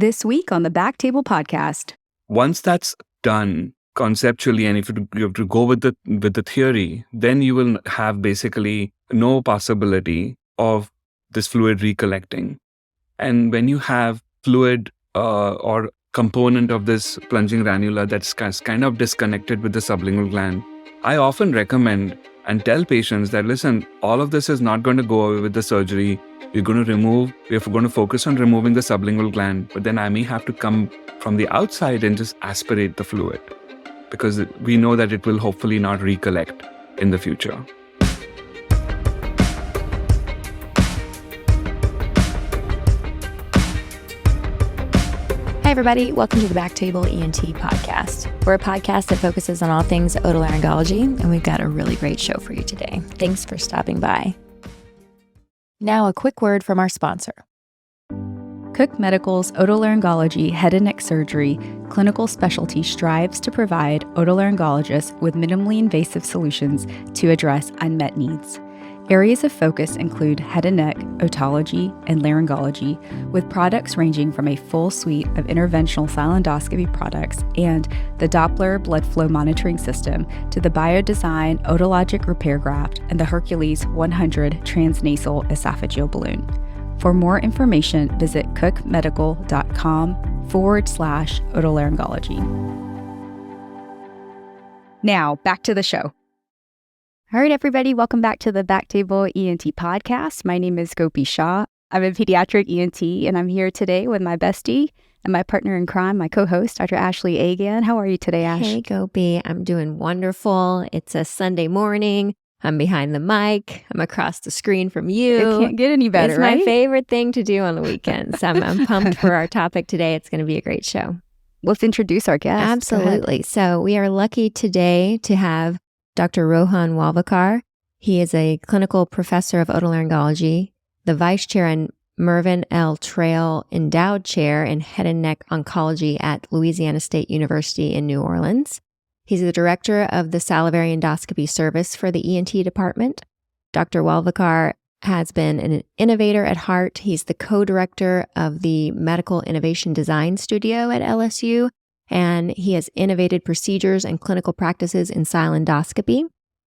This week on the BackTable podcast. Once that's done conceptually, and if you have to go with the theory, then you will have basically no possibility of this fluid recollecting. And when you have fluid or component of this plunging ranula that's kind of disconnected with the sublingual gland, I often recommend and tell patients that, listen, all of this is not going to go away with the surgery. We're going to focus on removing the sublingual gland, but then I may have to come from the outside and just aspirate the fluid because we know that it will hopefully not recollect in the future. Hi, everybody. Welcome to the BackTable ENT podcast. We're a podcast that focuses on all things otolaryngology, and we've got a really great show for you today. Thanks for stopping by. Now, a quick word from our sponsor. Cook Medical's Otolaryngology Head and Neck Surgery clinical specialty strives to provide otolaryngologists with minimally invasive solutions to address unmet needs. Areas of focus include head and neck, otology, and laryngology, with products ranging from a full suite of interventional sialendoscopy products and the Doppler blood flow monitoring system to the BioDesign otologic repair graft and the Hercules 100 transnasal esophageal balloon. For more information, visit cookmedical.com/otolaryngology. Now, back to the show. All right, everybody, welcome back to the BackTable ENT podcast. My name is Gopi Shah. I'm a pediatric ENT, and I'm here today with my bestie and my partner in crime, my co-host, Dr. Ashley Agan. How are you today, Ash? Hey, Gopi. I'm doing wonderful. It's a Sunday morning. I'm behind the mic. I'm across the screen from you. It can't get any better, It's right? my favorite thing to do on the weekends. I'm pumped for our topic today. It's going to be a great show. Let's introduce our guest. Absolutely. So we are lucky today to have Dr. Rohan Walvekar. He is a clinical professor of otolaryngology, the vice chair and Mervyn L. Trail Endowed Chair in Head and Neck Oncology at Louisiana State University in New Orleans. He's the director of the salivary endoscopy service for the ENT department. Dr. Walvekar has been an innovator at heart. He's the co-director of the Medical Innovation Design Studio at LSU, and he has innovated procedures and clinical practices in sialendoscopy,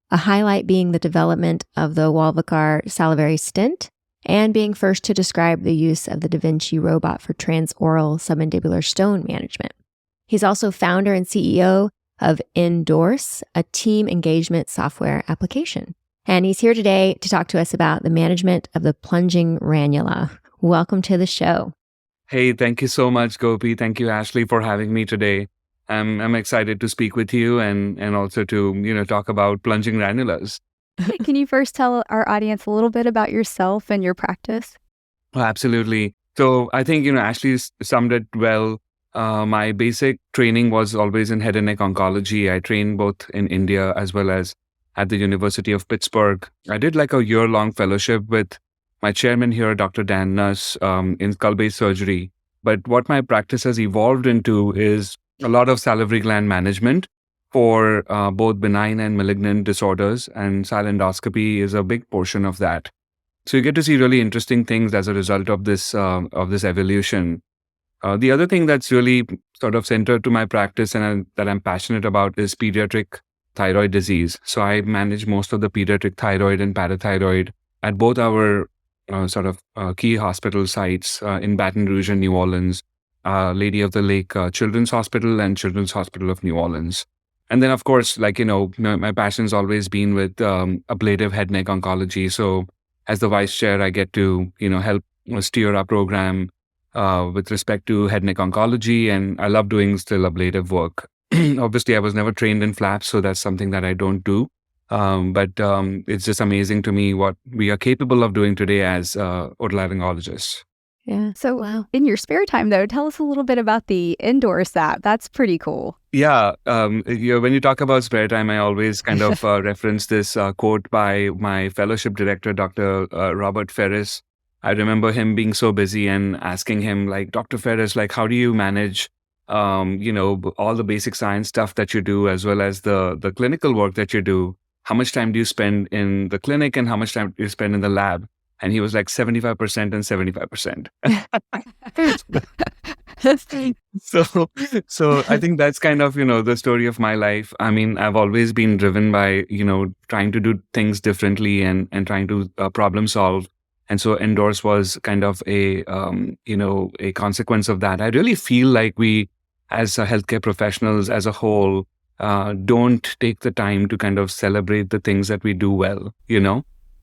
a highlight being the development of the Walvekar salivary stent and being first to describe the use of the Da Vinci robot for transoral submandibular stone management. He's also founder and CEO of Endorse, a team engagement software application. And he's here today to talk to us about the management of the plunging ranula. Welcome to the show. Hey, thank you so much, Gopi. Thank you, Ashley, for having me today. I'm excited to speak with you and also to, talk about plunging ranulas. Can you first tell our audience a little bit about yourself and your practice? Oh, absolutely. So I think, Ashley summed it well. My basic training was always in head and neck oncology. I trained both in India as well as at the University of Pittsburgh. I did like a year-long fellowship with my chairman here, Dr. Dan Nuss, in skull-base surgery. But what my practice has evolved into is a lot of salivary gland management for both benign and malignant disorders, and sialendoscopy is a big portion of that. So you get to see really interesting things as a result of this evolution. The other thing that's really sort of centered to my practice and that I'm passionate about is pediatric thyroid disease. So I manage most of the pediatric thyroid and parathyroid at both our key hospital sites in Baton Rouge and New Orleans, Lady of the Lake Children's Hospital and Children's Hospital of New Orleans. And then, of course, my passion's always been with ablative head neck oncology. So as the vice chair, I get to, help steer our program with respect to head neck oncology. And I love doing still ablative work. Obviously, I was never trained in flaps, so that's something that I don't do. But it's just amazing to me what we are capable of doing today as otolaryngologists. Yeah. So in your spare time, though, tell us a little bit about the Endorse app. That's pretty cool. Yeah. When you talk about spare time, I always kind of reference this quote by my fellowship director, Dr. Robert Ferris. I remember him being so busy and asking him, Dr. Ferris, how do you manage, all the basic science stuff that you do, as well as the clinical work that you do? How much time do you spend in the clinic and how much time do you spend in the lab? And he was like 75% and 75%. So, so I think that's kind of, the story of my life. I mean, I've always been driven by, trying to do things differently and trying to problem solve. And so Endorse was kind of a consequence of that. I really feel like we, as healthcare professionals as a whole, don't take the time to kind of celebrate the things that we do well,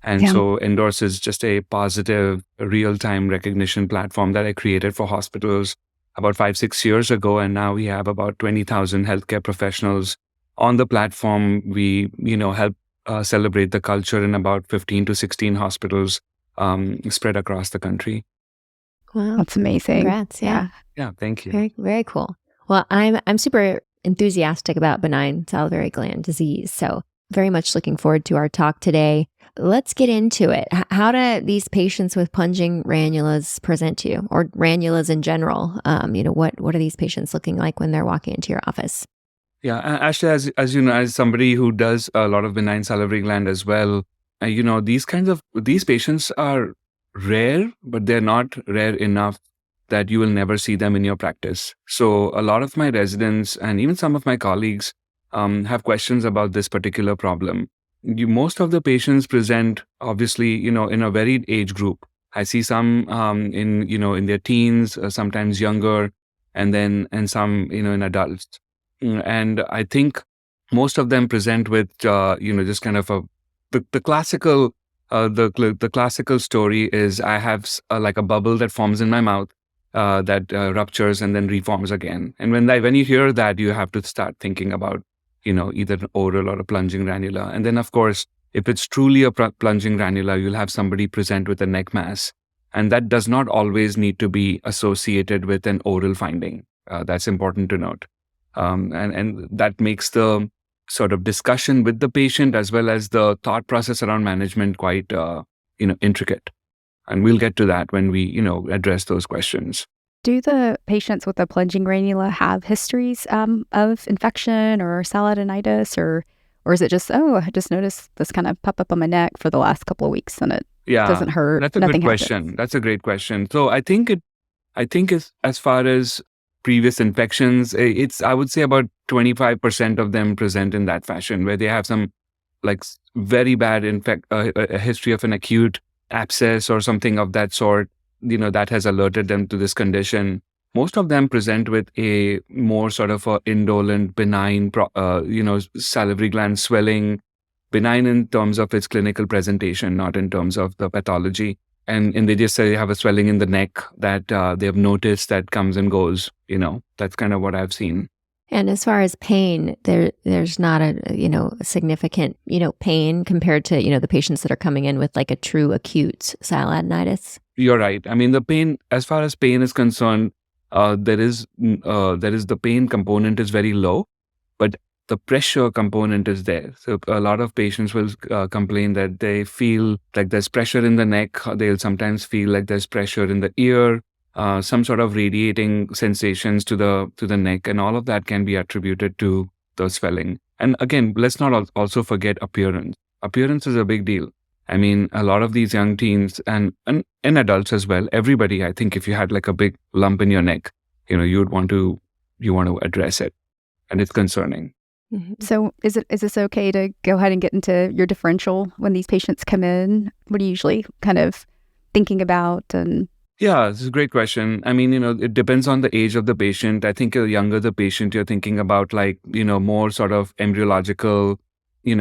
And Yeah. so Endorse is just a positive real-time recognition platform that I created for hospitals about 5-6 years ago. And now we have about 20,000 healthcare professionals on the platform. We, help celebrate the culture in about 15 to 16 hospitals spread across the country. Wow. That's amazing. Congrats. Yeah. Yeah, thank you. Very, very cool. Well, I'm super enthusiastic about benign salivary gland disease. So very much looking forward to our talk today. Let's get into it. How do these patients with plunging ranulas present to you, or ranulas in general? What are these patients looking like when they're walking into your office? Yeah, actually, as you know, as somebody who does a lot of benign salivary gland as well, these patients are rare, but they're not rare enough that you will never see them in your practice. So a lot of my residents and even some of my colleagues have questions about this particular problem. Most of the patients present, obviously, in a varied age group. I see some in their teens, sometimes younger, and some, in adults. And I think most of them present with, just kind of the classical, the classical story is I have like a bubble that forms in my mouth that ruptures and then reforms again. And when you hear that, you have to start thinking about, either an oral or a plunging ranula. And then, of course, if it's truly a plunging ranula, you'll have somebody present with a neck mass. And that does not always need to be associated with an oral finding. That's important to note. And that makes the sort of discussion with the patient as well as the thought process around management quite, intricate. And we'll get to that when we, address those questions. Do the patients with the plunging ranula have histories of infection or sialendoscopy, or is it just, I just noticed this kind of pop up on my neck for the last couple of weeks and it doesn't hurt? That's a good question. That's a great question. So I think it's, as far as previous infections, I would say about 25% of them present in that fashion, where they have some like very bad a history of an acute abscess or something of that sort, that has alerted them to this condition. Most of them present with a more sort of a indolent, benign, salivary gland swelling, benign in terms of its clinical presentation, not in terms of the pathology. And they just say they have a swelling in the neck that they have noticed that comes and goes. That's kind of what I've seen. And as far as pain, there's not a significant pain compared to the patients that are coming in with like a true acute sialendoscopy. You're right. I mean, the pain, as far as pain is concerned, there is the pain component is very low, but the pressure component is there. So a lot of patients will complain that they feel like there's pressure in the neck. They'll sometimes feel like there's pressure in the ear, some sort of radiating sensations to the neck, and all of that can be attributed to the swelling. And again, let's not also forget appearance. Appearance is a big deal. I mean, a lot of these young teens and adults as well, everybody, I think if you had like a big lump in your neck, you want to address it, and it's concerning. Mm-hmm. So is this okay to go ahead and get into your differential when these patients come in? What are you usually kind of thinking about? And yeah, this is a great question. I mean, it depends on the age of the patient. I think the younger the patient, you're thinking about like, more sort of embryological,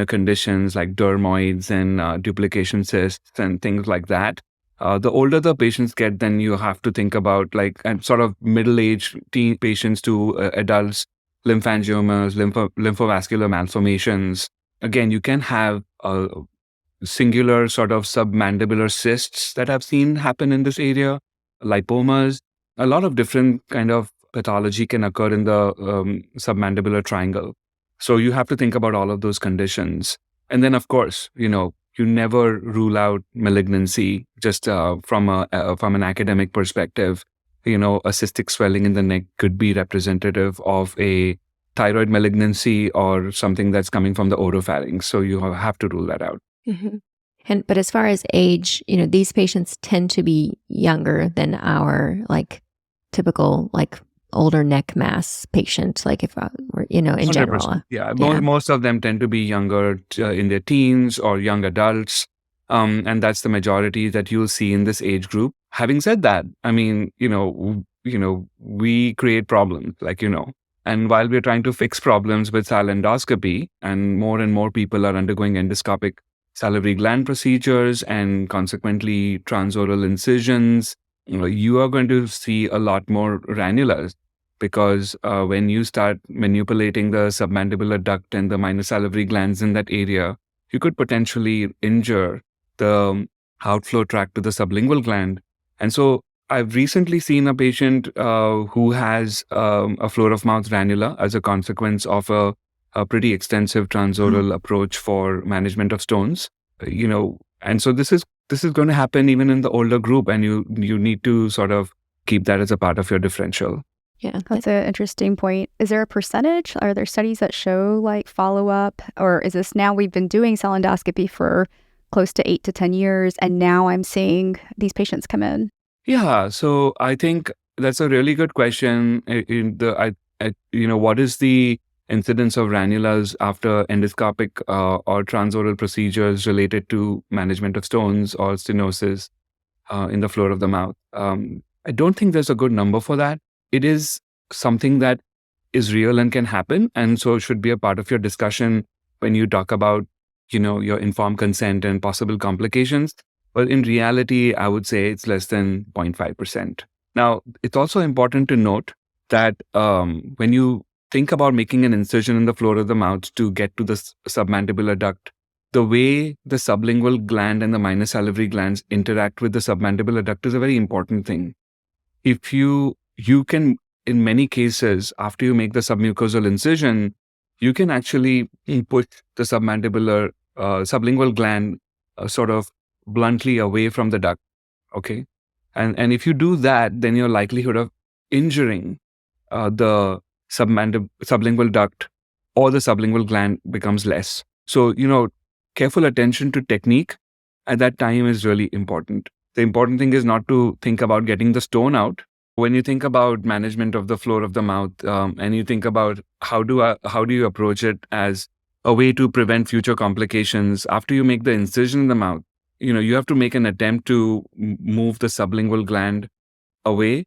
conditions like dermoids and duplication cysts and things like that. The older the patients get, then you have to think about like sort of middle-aged teen patients to adults, lymphangiomas, lymphovascular malformations. Again, you can have singular sort of submandibular cysts that I've seen happen in this area, lipomas. A lot of different kind of pathology can occur in the submandibular triangle. So you have to think about all of those conditions. And then, of course, you never rule out malignancy just from an academic perspective. A cystic swelling in the neck could be representative of a thyroid malignancy or something that's coming from the oropharynx. So you have to rule that out. Mm-hmm. But as far as age, these patients tend to be younger than our like typical like older neck mass patient, like if we're, in 100%. general. Yeah, Yeah. most of them tend to be younger, in their teens or young adults. And that's the majority that you'll see in this age group. Having said that, I mean, we create problems, and while we're trying to fix problems with sialendoscopy, and more people are undergoing endoscopic salivary gland procedures and consequently transoral incisions, you are going to see a lot more ranulas, because when you start manipulating the submandibular duct and the minor salivary glands in that area, you could potentially injure the outflow tract to the sublingual gland. And so I've recently seen a patient who has a floor of mouth ranula as a consequence of a pretty extensive transoral approach for management of stones. And so this is going to happen even in the older group, and you need to sort of keep that as a part of your differential. Yeah. That's an interesting point. Is there a percentage? Are there studies that show like follow-up, or is this now we've been doing cell endoscopy for close to 8 to 10 years, and now I'm seeing these patients come in? Yeah, so I think that's a really good question. What is the incidence of ranulas after endoscopic or transoral procedures related to management of stones or stenosis in the floor of the mouth? I don't think there's a good number for that. It is something that is real and can happen, and so should be a part of your discussion when you talk about, your informed consent and possible complications. But in reality, I would say it's less than 0.5%. Now, it's also important to note that when you think about making an incision in the floor of the mouth to get to the submandibular duct, the way the sublingual gland and the minor salivary glands interact with the submandibular duct is a very important thing. If you can, in many cases, after you make the submucosal incision, you can actually push the sublingual gland sort of bluntly away from the duct. Okay. And if you do that, then your likelihood of injuring the sublingual duct or the sublingual gland becomes less. So, careful attention to technique at that time is really important. The important thing is not to think about getting the stone out. When you think about management of the floor of the mouth, and you think about how do you approach it as a way to prevent future complications after you make the incision in the mouth, you have to make an attempt to move the sublingual gland away.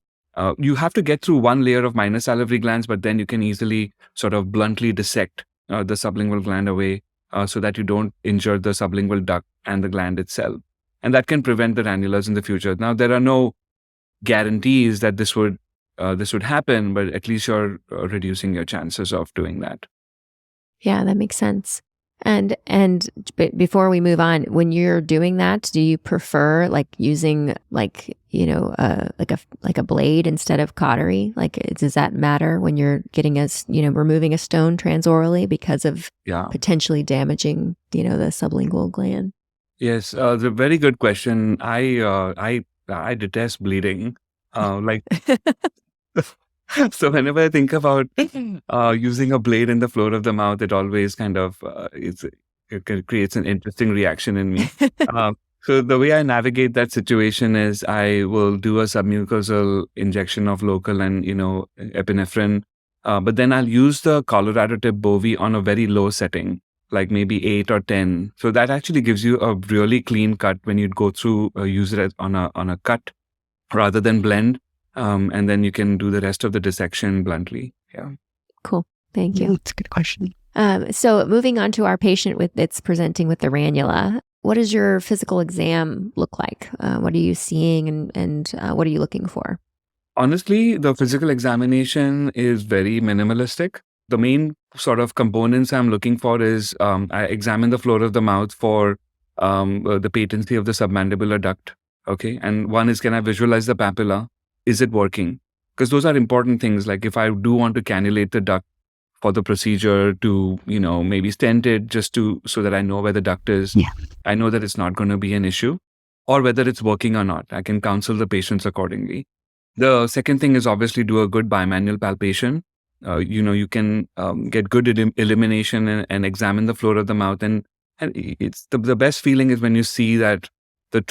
You have to get through one layer of minor salivary glands, but then you can easily sort of bluntly dissect the sublingual gland away so that you don't injure the sublingual duct and the gland itself. And that can prevent the ranulas in the future. Now, there are no guarantees that this would happen, but at least you're reducing your chances of doing that. Yeah, that makes sense. And before we move on, when you're doing that, do you prefer like using like a blade instead of cautery? Like, does that matter when you're getting removing a stone transorally because of potentially damaging the sublingual gland? Yes, it's a very good question. I detest bleeding. So whenever I think about using a blade in the floor of the mouth, it always kind of it creates an interesting reaction in me. So the way I navigate that situation is I will do a submucosal injection of local and epinephrine, but then I'll use the Colorado tip Bovi on a very low setting, like maybe 8 or 10. So that actually gives you a really clean cut when you go through use it on a cut rather than blend. And then you can do the rest of the dissection bluntly. Yeah. Cool. Thank you. That's a good question. So moving on to our patient that's presenting with the ranula, what does your physical exam look like? What are you seeing and what are you looking for? Honestly, the physical examination is very minimalistic. The main sort of components I'm looking for is I examine the floor of the mouth for the patency of the submandibular duct. Okay. And one is, can I visualize the papilla? Is it working? Because those are important things. Like if I do want to cannulate the duct for the procedure to, maybe stent it so that I know where the duct is. Yeah. I know that it's not going to be an issue, or whether it's working or not. I can counsel the patients accordingly. The second thing is obviously do a good bimanual palpation. You can get good elimination and examine the floor of the mouth. And it's the best feeling is when you see that the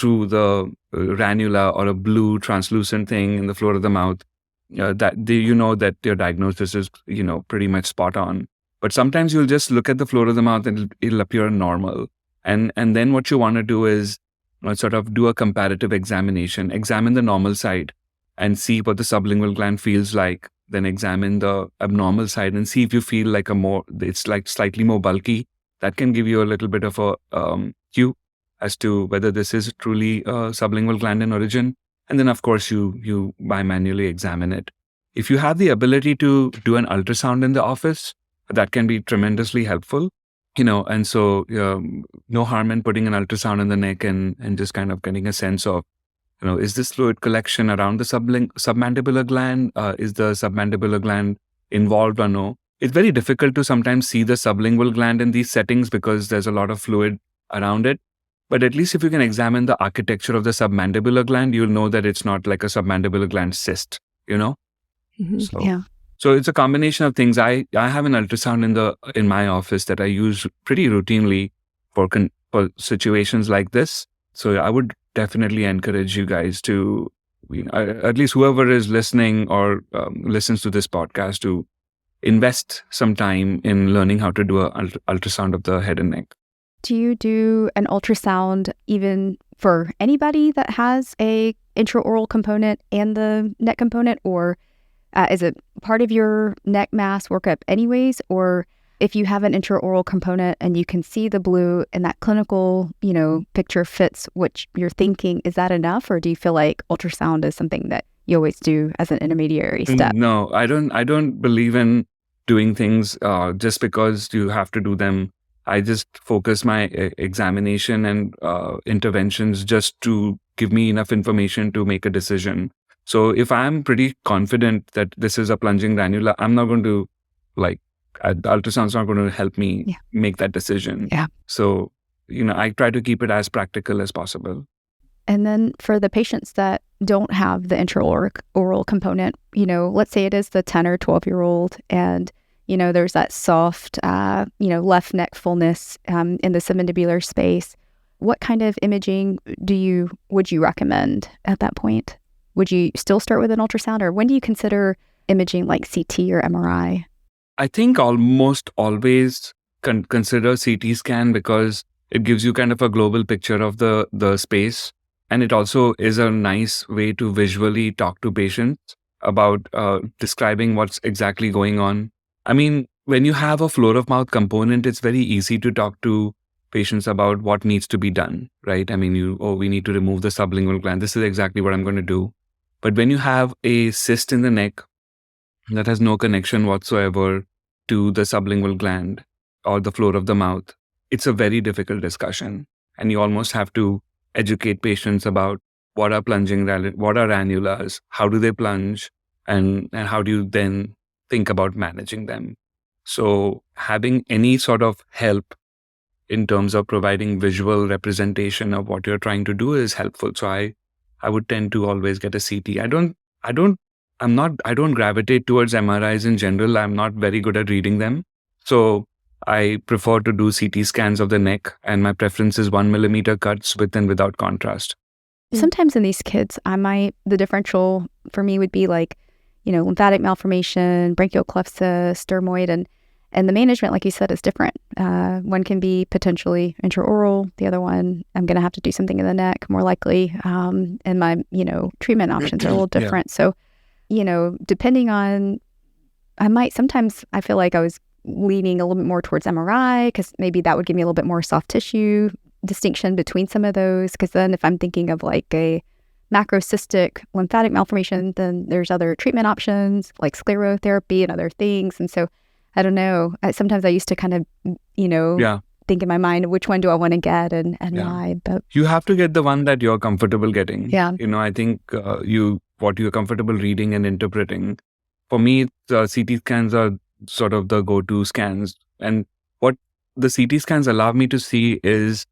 ranula or a blue translucent thing in the floor of the mouth. that your diagnosis is, pretty much spot on. But sometimes you'll just look at the floor of the mouth and it'll appear normal. And then what you want to do is sort of do a comparative examination, examine the normal side and see what the sublingual gland feels like. Then examine the abnormal side and see if you feel like it's like slightly more bulky. That can give you a little bit of a cue as to whether this is truly a sublingual gland in origin. And then, of course, you bimanually examine it. If you have the ability to do an ultrasound in the office, that can be tremendously helpful, and so no harm in putting an ultrasound in the neck and just kind of getting a sense of, is this fluid collection around the submandibular gland? Is the submandibular gland involved or no? It's very difficult to sometimes see the sublingual gland in these settings because there's a lot of fluid around it. But at least if you can examine the architecture of the submandibular gland, you'll know that it's not like a submandibular gland cyst, Mm-hmm. So it's a combination of things. I have an ultrasound in my office that I use pretty routinely for situations like this. So I would definitely encourage you guys to, at least whoever is listening or listens to this podcast, to invest some time in learning how to do an ultrasound of the head and neck. Do you do an ultrasound even for anybody that has a intraoral component and the neck component, or is it part of your neck mass workup anyways? Or if you have an intraoral component and you can see the blue and that clinical, picture fits what you're thinking, is that enough? Or do you feel like ultrasound is something that you always do as an intermediary step? No, I don't believe in doing things just because you have to do them. I just focus my examination and interventions just to give me enough information to make a decision. So if I'm pretty confident that this is a plunging ranula, I'm not going to the ultrasound's not going to help me make that decision. Yeah. So, I try to keep it as practical as possible. And then for the patients that don't have the intraoral component, let's say it is the 10 or 12-year-old and there's that soft, left neck fullness in the submandibular space. What kind of imaging would you recommend at that point? Would you still start with an ultrasound, or when do you consider imaging like CT or MRI? I think almost always consider CT scan because it gives you kind of a global picture of the space. And it also is a nice way to visually talk to patients about describing what's exactly going on. I mean, when you have a floor of mouth component, it's very easy to talk to patients about what needs to be done, right? I mean, we need to remove the sublingual gland. This is exactly what I'm going to do. But when you have a cyst in the neck that has no connection whatsoever to the sublingual gland or the floor of the mouth, it's a very difficult discussion. And you almost have to educate patients about what are ranulas, how do they plunge, and how do you then think about managing them. So having any sort of help in terms of providing visual representation of what you're trying to do is helpful. So I would tend to always get a CT. I don't gravitate towards MRIs in general. I'm not very good at reading them. So I prefer to do CT scans of the neck, and my preference is 1 millimeter cuts with and without contrast. Sometimes in these kids, the differential for me would be like, lymphatic malformation, branchial cleft cyst, dermoid, and the management, like you said, is different. One can be potentially intraoral. The other one, I'm going to have to do something in the neck, more likely. And my, treatment options are a little different. So, depending on, I feel like I was leaning a little bit more towards MRI because maybe that would give me a little bit more soft tissue distinction between some of those. Because then if I'm thinking of like a macrocystic lymphatic malformation, then there's other treatment options like sclerotherapy and other things. And so I don't know. Sometimes I used to kind of, think in my mind, which one do I want to get and why? But you have to get the one that you're comfortable getting. Yeah. I think what you're comfortable reading and interpreting. For me, the CT scans are sort of the go-to scans. And what the CT scans allow me to see is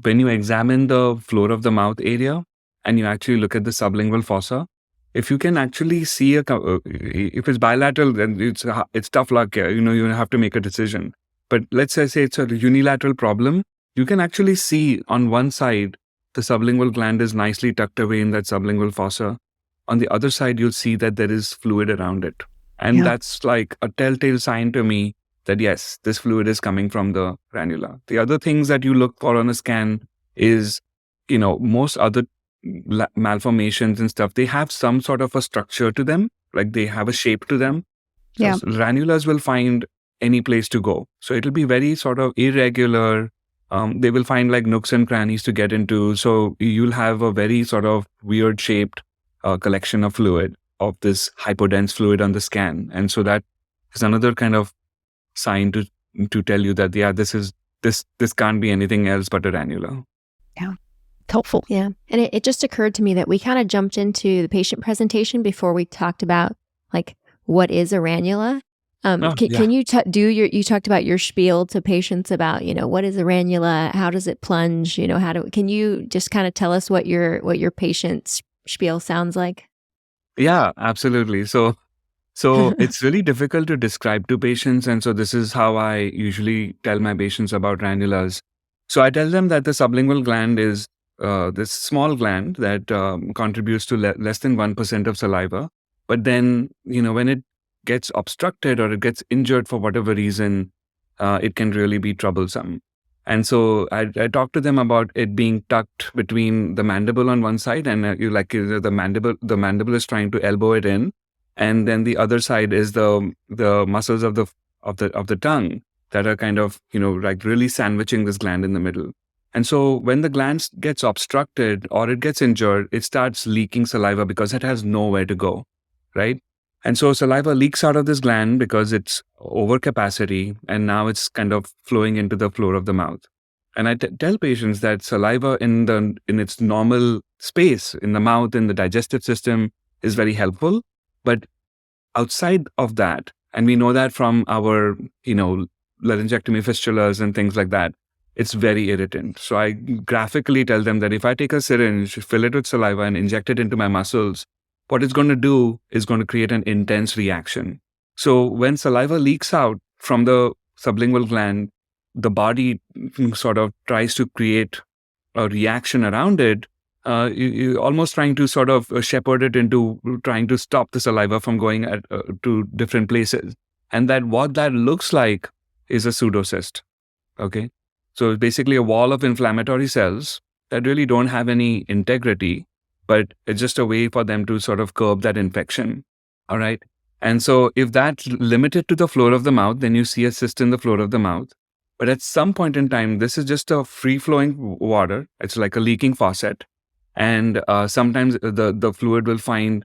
when you examine the floor of the mouth area and you actually look at the sublingual fossa, if you can actually see if it's bilateral, then it's tough luck. You have to make a decision. But let's say it's a unilateral problem, you can actually see on one side, the sublingual gland is nicely tucked away in that sublingual fossa. on the other side, you'll see that there is fluid around it. And that's like a telltale sign to me that yes, this fluid is coming from the ranula. The other things that you look for on a scan is, most other malformations and stuff, they have some sort of a structure to them, like they have a shape to them. So ranulas will find any place to go. So it'll be very sort of irregular. They will find like nooks and crannies to get into. So you'll have a very sort of weird shaped collection of fluid, of this hypodense fluid on the scan. And so that is another kind of sign to tell you that, this can't be anything else but a ranula. Yeah. Helpful. Yeah. And it just occurred to me that we kind of jumped into the patient presentation before we talked about like, what is a ranula? Can you you talked about your spiel to patients about, what is a ranula? How does it plunge? Can you just kind of tell us what your patient's spiel sounds like? Yeah, absolutely. So it's really difficult to describe to patients. And so this is how I usually tell my patients about ranulas. So I tell them that the sublingual gland is this small gland that contributes to less than 1% of saliva. But then, when it gets obstructed or it gets injured for whatever reason, it can really be troublesome. And so I talk to them about it being tucked between the mandible on one side, and the mandible is trying to elbow it in, and then the other side is the muscles of the tongue that are kind of like really sandwiching this gland in the middle. And so when the gland gets obstructed or it gets injured, it starts leaking saliva because it has nowhere to go, right? And so saliva leaks out of this gland because it's overcapacity, and now it's kind of flowing into the floor of the mouth. And I tell patients that saliva in its normal space in the mouth, in the digestive system, is very helpful. But outside of that, and we know that from our, laryngectomy fistulas and things like that, it's very irritant. So I graphically tell them that if I take a syringe, fill it with saliva and inject it into my muscles, what it's going to do is going to create an intense reaction. So when saliva leaks out from the sublingual gland, the body sort of tries to create a reaction around it. You're almost trying to sort of shepherd it into trying to stop the saliva from going to different places. And what that looks like is a pseudocyst. Okay. So it's basically a wall of inflammatory cells that really don't have any integrity, but it's just a way for them to sort of curb that infection. All right. And so if that's limited to the floor of the mouth, then you see a cyst in the floor of the mouth. But at some point in time, this is just a free-flowing water. It's like a leaking faucet. And sometimes the fluid will find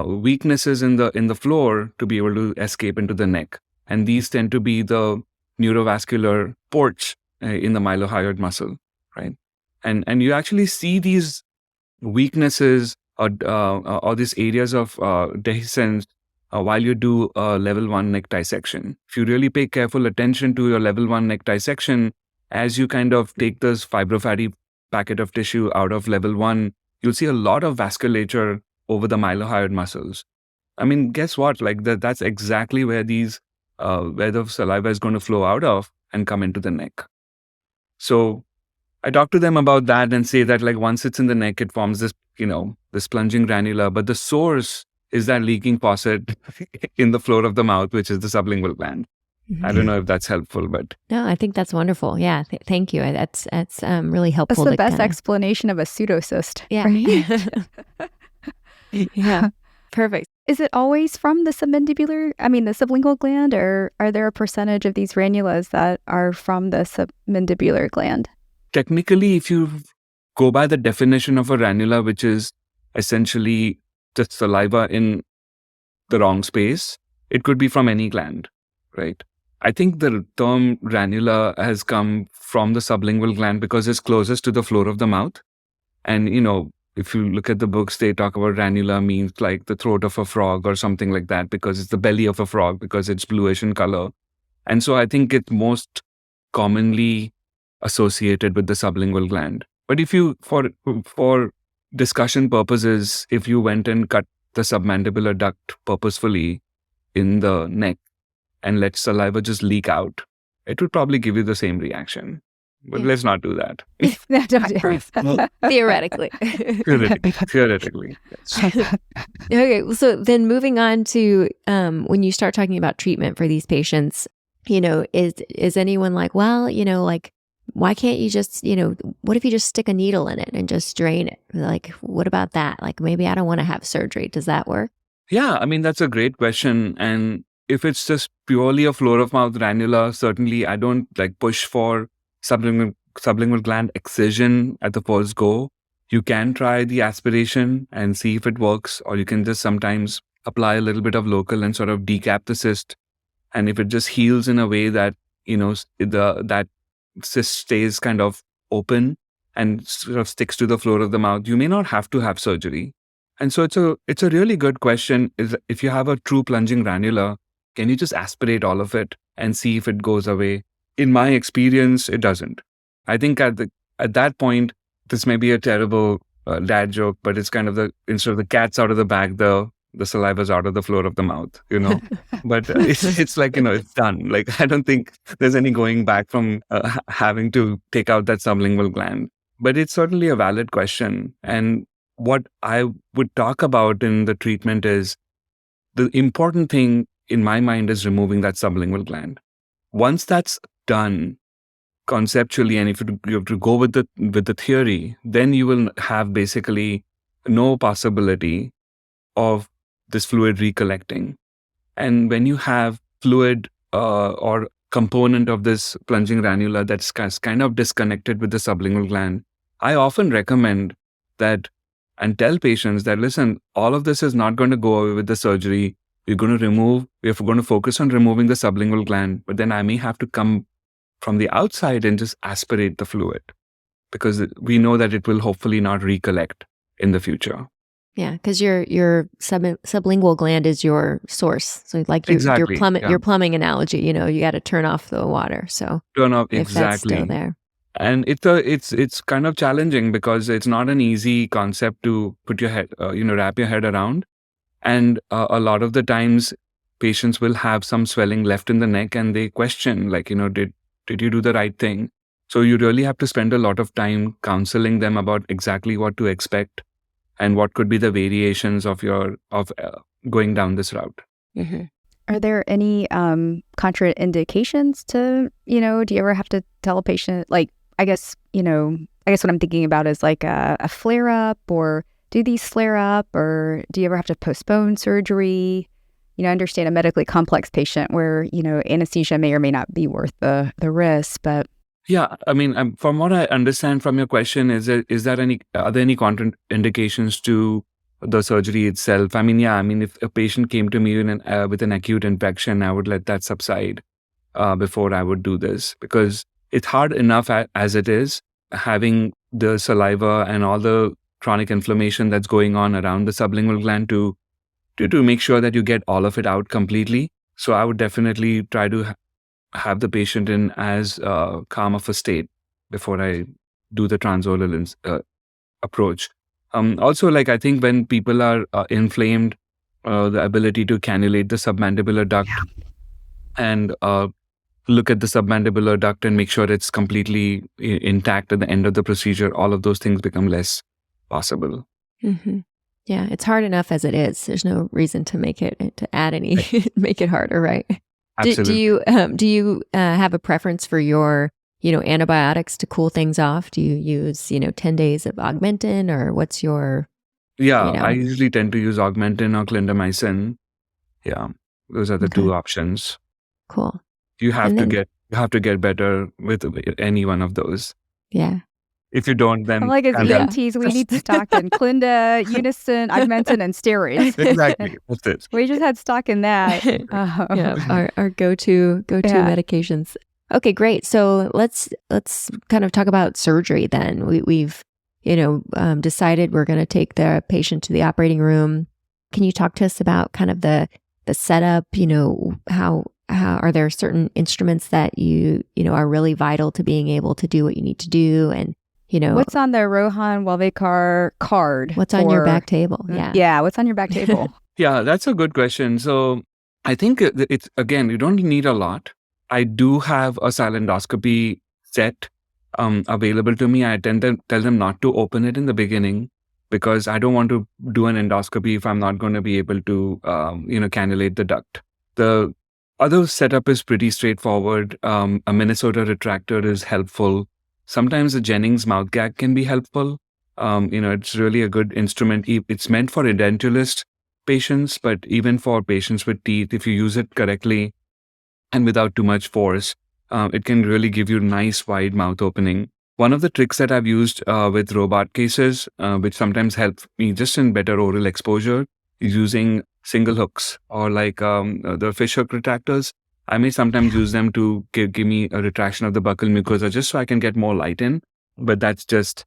weaknesses in the floor to be able to escape into the neck. And these tend to be the neurovascular ports in the mylohyoid muscle, right? And you actually see these weaknesses or these areas of dehiscence while you do a level 1 neck dissection. If you really pay careful attention to your level 1 neck dissection, as you kind of take this fibrofatty packet of tissue out of level 1, you'll see a lot of vasculature over the mylohyoid muscles. I mean, guess what? Like that's exactly where where the saliva is going to flow out of and come into the neck. So I talk to them about that and say that like once it's in the neck, it forms this, this plunging ranula, but the source is that leaking faucet in the floor of the mouth, which is the sublingual gland. Mm-hmm. I don't know if that's helpful, but no, I think that's wonderful. Yeah, thank you. That's really helpful. That's the best explanation of a pseudocyst. Yeah, right? Yeah, perfect. Is it always from the sublingual gland, or are there a percentage of these ranulas that are from the submandibular gland? Technically, if you go by the definition of a ranula, which is essentially the saliva in the wrong space, it could be from any gland, right? I think the term ranula has come from the sublingual gland because it's closest to the floor of the mouth. And, if you look at the books, they talk about ranula means like the throat of a frog or something like that, because it's the belly of a frog, because it's bluish in color. And so I think it's most commonly associated with the sublingual gland. But if you, for discussion purposes, if you went and cut the submandibular duct purposefully in the neck and let saliva just leak out, it would probably give you the same reaction. but let's not do that. No, don't do it. Theoretically. Theoretically. Yes. Okay, so then moving on to when you start talking about treatment for these patients, is anyone like, well, like, why can't you just, what if you just stick a needle in it and just drain it? Like, what about that? Like, maybe I don't want to have surgery. Does that work? Yeah, I mean, that's a great question. And if it's just purely a floor of mouth ranula, certainly I don't like push for sublingual gland excision at the first go. You can try the aspiration and see if it works, or you can just sometimes apply a little bit of local and sort of decap the cyst. And if it just heals in a way that, that cyst stays kind of open and sort of sticks to the floor of the mouth, you may not have to have surgery. And so it's a really good question, is if you have a true plunging ranula, can you just aspirate all of it and see if it goes away? In my experience, it doesn't. I think at that point, this may be a terrible dad joke, but it's kind of instead of the cat's out of the bag, the saliva's out of the floor of the mouth, But it's like, it's done. Like, I don't think there's any going back from having to take out that sublingual gland. But it's certainly a valid question. And what I would talk about in the treatment is the important thing in my mind is removing that sublingual gland. Once that's done conceptually, and if you have to go with the theory, then you will have basically no possibility of this fluid recollecting. And when you have fluid or component of this plunging ranula that's kind of disconnected with the sublingual gland, I often recommend that and tell patients that, listen, all of this is not going to go away with the surgery. We're going to focus on removing the sublingual gland, but then I may have to come from the outside and just aspirate the fluid, because we know that it will hopefully not recollect in the future. Yeah, because your sublingual gland is your source. So like Exactly, your plumbing analogy, you got to turn off the water. So turn off, if exactly. That's still there. And it's kind of challenging because it's not an easy concept to put your head, wrap your head around. And a lot of the times patients will have some swelling left in the neck and they question, like, did you do the right thing? So you really have to spend a lot of time counseling them about exactly what to expect and what could be the variations of going down this route. Mm-hmm. Are there any contraindications to, do you ever have to tell a patient, like, I guess what I'm thinking about is like a flare up, or do these flare up, or do you ever have to postpone surgery? I understand a medically complex patient where, anesthesia may or may not be worth the risk, but. Yeah, I mean, from what I understand from your question, are there any contraindications to the surgery itself? I mean, if a patient came to me with an acute infection, I would let that subside before I would do this, because it's hard enough as it is, having the saliva and all the chronic inflammation that's going on around the sublingual gland to make sure that you get all of it out completely. So I would definitely try to have the patient in as calm of a state before I do the transoral approach. Also, like, I think when people are inflamed, the ability to cannulate the submandibular duct and look at the submandibular duct and make sure it's completely intact at the end of the procedure, all of those things become less possible. Mm-hmm. Yeah, it's hard enough as it is. There's no reason to make it harder, right? Absolutely. Do you have a preference for your, antibiotics to cool things off? Do you use, 10 days of Augmentin, or what's your? Yeah, I usually tend to use Augmentin or clindamycin. Yeah, those are the two options. Cool. You have to get better with any one of those. Yeah. If you don't, then I'm like, as ENTs, we need stock in Clinda, Unison, Augmentin, and steroids. Exactly. That's it. We just had stock in that. Yeah, our go-to medications. Okay, great. So let's kind of talk about surgery then. We've decided we're going to take the patient to the operating room. Can you talk to us about kind of the setup? How are there certain instruments that you are really vital to being able to do what you need to do? And what's on the Rohan Walvekar card? What's on your back table? Yeah, what's on your back table? Yeah, that's a good question. So I think it's, again, you don't need a lot. I do have a sialendoscopy set available to me, I tend to tell them not to open it in the beginning, because I don't want to do an endoscopy if I'm not going to be able to, cannulate the duct. The other setup is pretty straightforward. A Minnesota retractor is helpful. Sometimes a Jennings mouth gag can be helpful. It's really a good instrument. It's meant for edentulous patients, but even for patients with teeth, if you use it correctly and without too much force, it can really give you nice wide mouth opening. One of the tricks that I've used with robot cases, which sometimes help me just in better oral exposure, is using single hooks, or like the fish hook retractors. I may sometimes use them to give me a retraction of the buccal mucosa just so I can get more light in. But that's just,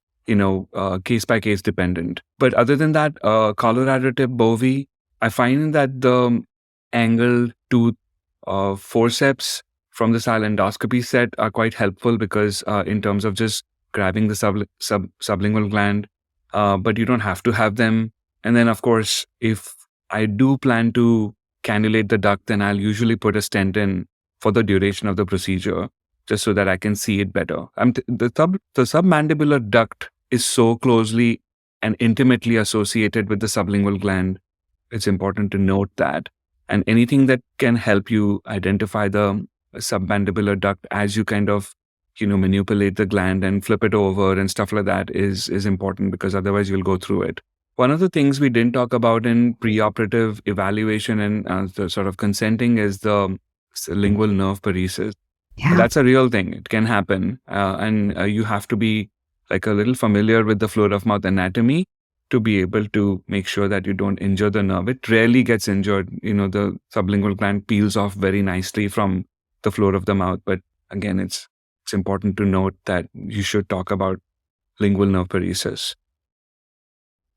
case by case dependent. But other than that, Colorado tip Bowie, I find that the angled tooth forceps from the sialendoscopy set are quite helpful, because in terms of just grabbing the sublingual gland, but you don't have to have them. And then, of course, if I do plan to cannulate the duct, then I'll usually put a stent in for the duration of the procedure, just so that I can see it better. The submandibular duct is so closely and intimately associated with the sublingual gland. It's important to note that. And anything that can help you identify the submandibular duct as you kind of, manipulate the gland and flip it over and stuff like that is important, because otherwise you'll go through it. One of the things we didn't talk about in preoperative evaluation and the sort of consenting is the lingual nerve paresis. Yeah. That's a real thing. It can happen. And you have to be like a little familiar with the floor of mouth anatomy to be able to make sure that you don't injure the nerve. It rarely gets injured. The sublingual gland peels off very nicely from the floor of the mouth. But again, it's important to note that you should talk about lingual nerve paresis.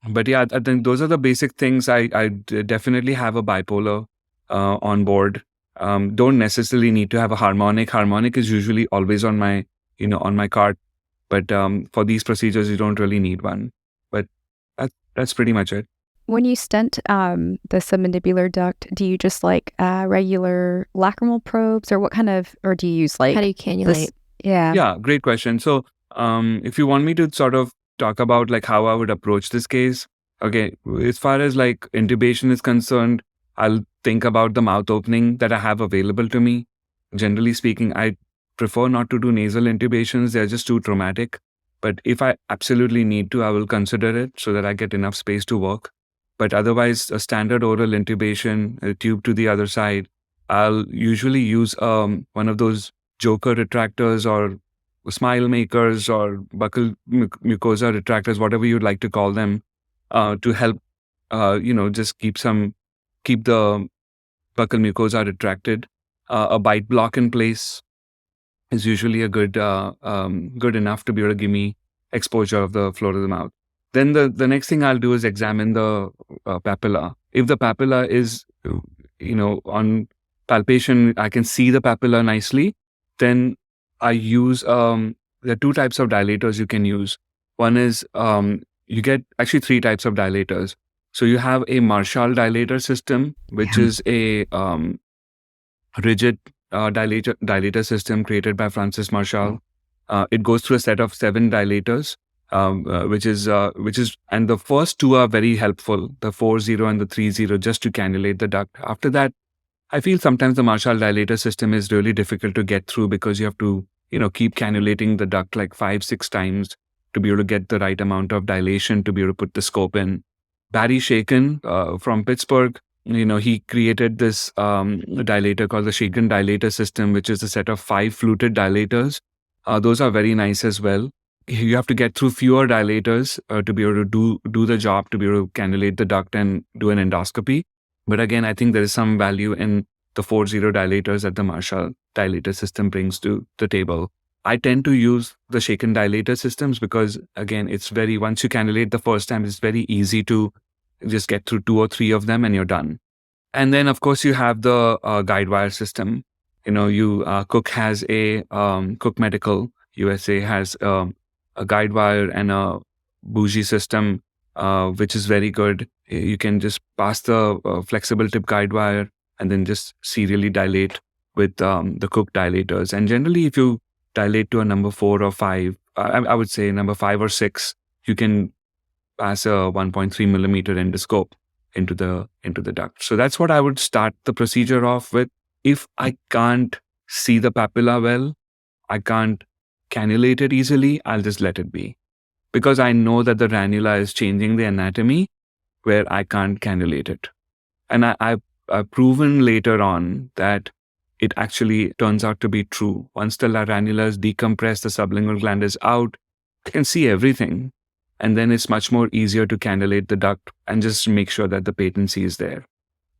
But yeah, I think those are the basic things. I definitely have a bipolar on board. Don't necessarily need to have a harmonic. Harmonic is usually always on my, on my cart. But for these procedures, you don't really need one. But that's pretty much it. When you stent the submandibular duct, do you just like regular lacrimal probes, or what kind of, or do you use like... How do you cannulate? Yeah, great question. So if you want me to sort of talk about like how I would approach this case, okay, as far as like intubation is concerned, I'll think about the mouth opening that I have available to me. Generally speaking, I prefer not to do nasal intubations. They're just too traumatic. But if I absolutely need to, I will consider it so that I get enough space to work. But otherwise, a standard oral intubation, a tube to the other side, I'll usually use one of those joker retractors or smile makers or buccal mucosa retractors, whatever you'd like to call them, to help, just keep the buccal mucosa retracted. A bite block in place is usually a good enough to be able to give me exposure of the floor of the mouth. Then the next thing I'll do is examine the papilla. If the papilla is, on palpation, I can see the papilla nicely, then I use, there are two types of dilators you can use. One is, you get actually three types of dilators. So you have a Marshall dilator system, which is a rigid dilator system created by Francis Marshall. It goes through a set of 7 dilators, which is, and the first 2 are very helpful, the 4-0 and the 3-0, just to cannulate the duct. After that, I feel sometimes the Marshall dilator system is really difficult to get through, because you have to, keep cannulating the duct like 5-6 times to be able to get the right amount of dilation to be able to put the scope in. Barry Shaken from Pittsburgh, he created this dilator called the Shaken dilator system, which is a set of 5 fluted dilators. Those are very nice as well. You have to get through fewer dilators to be able to do the job, to be able to cannulate the duct and do an endoscopy. But again, I think there is some value in the 4-0 dilators that the Marshall dilator system brings to the table. I tend to use the Shaken dilator systems because, again, once you cannulate the first time, it's very easy to just get through 2 or 3 of them and you're done. And then, of course, you have the guide wire system. Cook has Cook Medical USA has a guide wire and a bougie system, which is very good. You can just pass the flexible tip guide wire and then just serially dilate with the Cook dilators. And generally, if you dilate to a number 4 or 5, I would say number 5 or 6, you can pass a 1.3 millimeter endoscope into the duct. So that's what I would start the procedure off with. If I can't see the papilla well, I can't cannulate it easily, I'll just let it be. Because I know that the ranula is changing the anatomy where I can't cannulate it. And I've proven later on that it actually turns out to be true. Once the ranula is decompressed, the sublingual gland is out, I can see everything. And then it's much more easier to cannulate the duct and just make sure that the patency is there.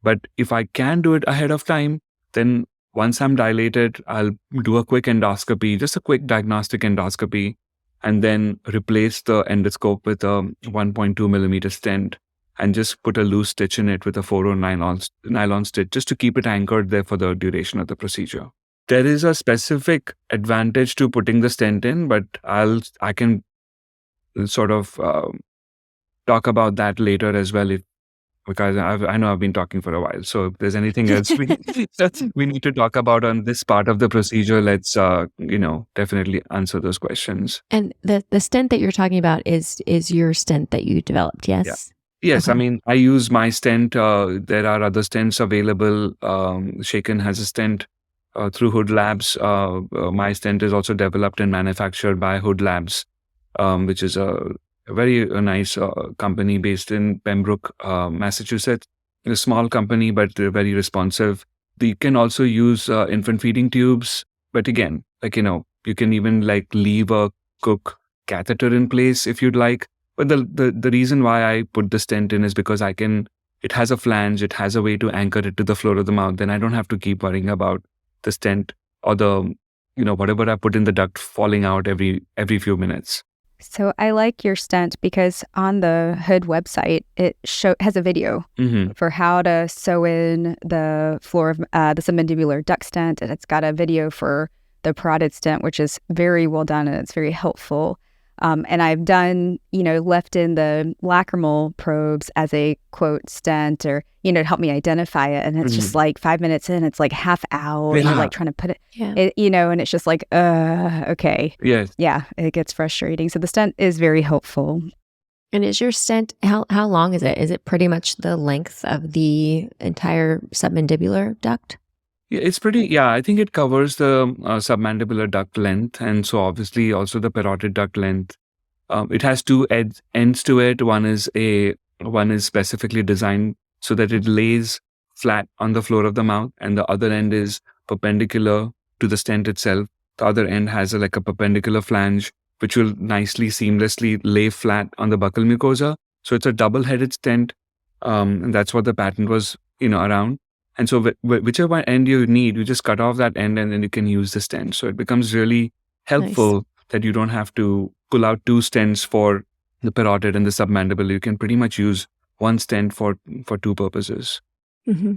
But if I can do it ahead of time, then once I'm dilated, I'll do a quick endoscopy, just a quick diagnostic endoscopy, and then replace the endoscope with a 1.2 millimeter stent and just put a loose stitch in it with a 4-0 nylon stitch just to keep it anchored there for the duration of the procedure. There is a specific advantage to putting the stent in, but I can sort of talk about that later as well, because I know I've been talking for a while. So if there's anything else we need to talk about on this part of the procedure, let's definitely answer those questions. And the stent that you're talking about is your stent that you developed, yes? Yeah. Yes, okay. I mean, I use my stent. There are other stents available. Shaken has a stent through Hood Labs. My stent is also developed and manufactured by Hood Labs, which is a very nice company based in Pembroke, Massachusetts. A small company, but they're very responsive. You can also use infant feeding tubes. But again, you can even leave a Cook catheter in place if you'd like. But the reason why I put the stent in is because it has a flange, it has a way to anchor it to the floor of the mouth. Then I don't have to keep worrying about the stent or the, whatever I put in the duct falling out every few minutes. So I like your stent because on the Hood website, it has a video for how to sew in the floor of the submandibular duct stent. And it's got a video for the parotid stent, which is very well done and it's very helpful. And I've done, left in the lacrimal probes as a quote stent or, to help me identify it. And it's just 5 minutes in, it's half out. Yeah. And you're trying to put it, and it's just okay. Yes. Yeah, it gets frustrating. So the stent is very helpful. And is your stent, how long is it? Is it pretty much the length of the entire submandibular duct? Yeah, it's I think it covers the submandibular duct length, and so obviously also the parotid duct length. It has two ends to it. One is specifically designed so that it lays flat on the floor of the mouth, and the other end is perpendicular to the stent itself. The other end has a perpendicular flange, which will nicely, seamlessly lay flat on the buccal mucosa. So it's a double-headed stent, and that's what the patent was, around. And so whichever end you need, you just cut off that end and then you can use the stent. So it becomes really helpful that you don't have to pull out two stents for the parotid and the submandible. You can pretty much use one stent for two purposes. Mm-hmm.